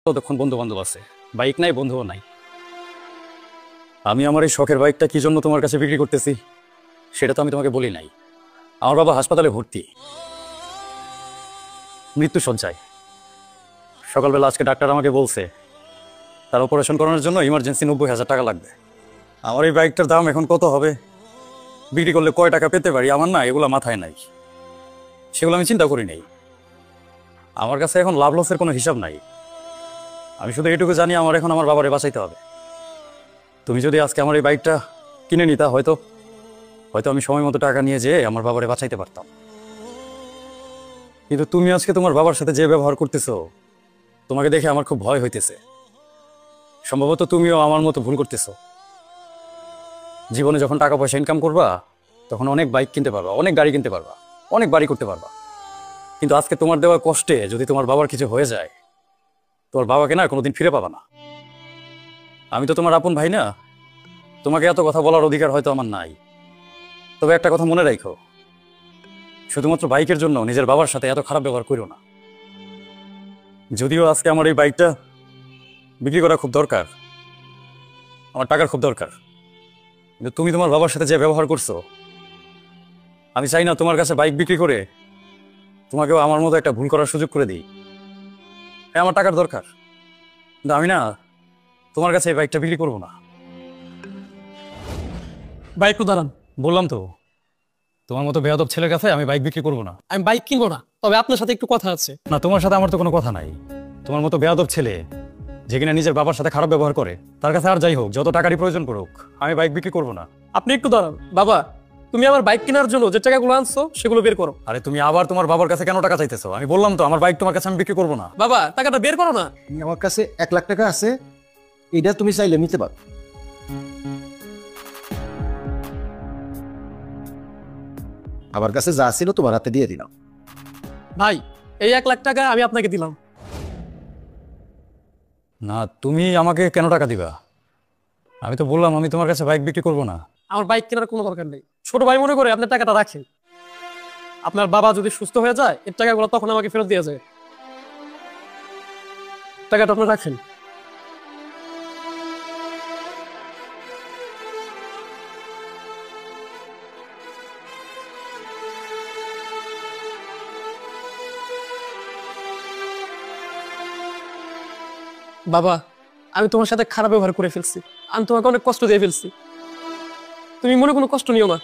ততক্ষণ বন্ধু বান্ধব আছে, বাইক নাই, বন্ধুও নাই। আমি আমার এই শখের বাইকটা কি জন্য তোমার কাছে বিক্রি করতেছি সেটা তো আমি তোমাকে বলি নাই। আমার বাবা হাসপাতালে ভর্তি, মৃত্যু শয্যায়। সকালবেলা আজকে ডাক্তার আমাকে বলছে তার অপারেশন করানোর জন্য ইমার্জেন্সি 90,000 টাকা লাগবে। আমার এই বাইকটার দাম এখন কত হবে, বিক্রি করলে কয় টাকা পেতে পারি, আমার না এগুলো মাথায় নাই, সেগুলো আমি চিন্তা করি নাই। আমার কাছে এখন লাভ লসের কোনো হিসাব নাই। আমি শুধু এটুকু জানি আমার এখন আমার বাবারে বাঁচাইতে হবে। তুমি যদি আজকে আমার এই বাইকটা কিনে নিতা, হয়তো হয়তো আমি সময় মতো টাকা নিয়ে যেয়ে আমার বাবারে বাঁচাইতে পারতাম। কিন্তু তুমি আজকে তোমার বাবার সাথে যে ব্যবহার করতেছো, তোমাকে দেখে আমার খুব ভয় হইতেছে। সম্ভবত তুমিও আমার মতো ভুল করতেছো। জীবনে যখন টাকা পয়সা ইনকাম করবা তখন অনেক বাইক কিনতে পারবা, অনেক গাড়ি কিনতে পারবা, অনেক বাড়ি করতে পারবা। কিন্তু আজকে তোমার দেওয়া কষ্টে যদি তোমার বাবার কিছু হয়ে যায়, তোমার বাবাকে না কোনোদিন ফিরে পাবা না। আমি তো তোমার আপন ভাই না, তোমাকে এত কথা বলার অধিকার হয়তো আমার নাই। তবে একটা কথা মনে রাখো, শুধুমাত্র বাইকের জন্য নিজের বাবার সাথে এত খারাপ ব্যবহার করো না। যদিও আজকে আমার এই বাইকটা বিক্রি করা খুব দরকার, আমার টাকার খুব দরকার, কিন্তু তুমি তোমার বাবার সাথে যে ব্যবহার করছো, আমি চাই না তোমার কাছে বাইক বিক্রি করে তোমাকেও আমার মতো একটা ভুল করার সুযোগ করে দিই। হ্যাঁ, আমার টাকার দরকার, কিন্তু আমি না তোমার কাছে এই বাইকটা বিক্রি করবো না। বাইক একটু দাঁড়ান। বললাম তো, তোমার মতো বেয়াদব ছেলের কাছে আমি বাইক বিক্রি করবো না। আমি বাইক কিনবো না, তবে আপনার সাথে একটু কথা আছে। না, তোমার সাথে আমার তো কোনো কথা নাই। তোমার মতো বেয়াদব ছেলে যে কিনা নিজের বাবার সাথে খারাপ ব্যবহার করে, তার কাছে আর যাই হোক, যত টাকারই প্রয়োজন করুক, আমি বাইক বিক্রি করবো না। আপনি একটু দাঁড়ান। বাবা, তুমি আমার বাইক কেনার জন্য যে টাকাগুলো আনছো সেগুলো বের করো। আরে তুমি আবার তোমার বাবার কাছে কেন টাকা চাইতেছো? আমি বললাম তো আমার বাইক তোমার কাছে আমি বিক্রি করবো না। বাবা, টাকাটা বের করো না। আমার কাছে 1 লাখ টাকা আছে, এটা তুমি চাইলে নিতে পারো। আমার কাছে যা ছিল তোমার হাতে দিয়ে দিলাম। ভাই, এই 1 লাখ টাকা আমি আপনাকে দিলাম। না, তুমি আমাকে কেন টাকা দিবা? আমি তো বললাম আমি তোমার কাছে বাইক বিক্রি করবো না। আমার বাইক কেনার কোনো দরকার নেই। ছোট ভাই মনে করে আপনার টাকাটা রাখেন। আপনার বাবা যদি সুস্থ হয়ে যায়, এর টাকাগুলো তখন আমাকে ফেরত দিয়ে যায়। টাকাটা আপনি রাখেন। বাবা, আমি তোমার সাথে খারাপ ব্যবহার করে ফেলছি, আমি তোমাকে অনেক কষ্ট দিয়ে ফেলছি, তুমি মনে কোনো কষ্ট নিও না।